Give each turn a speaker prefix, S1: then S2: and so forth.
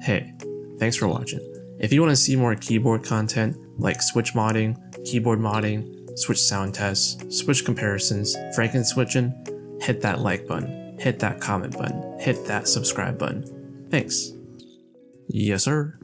S1: Hey, thanks for watching. If you want to see more keyboard content like switch modding, keyboard modding, switch sound tests, switch comparisons, frankenswitching, hit that like button, hit that comment button, hit that subscribe button. Thanks. Yes, sir.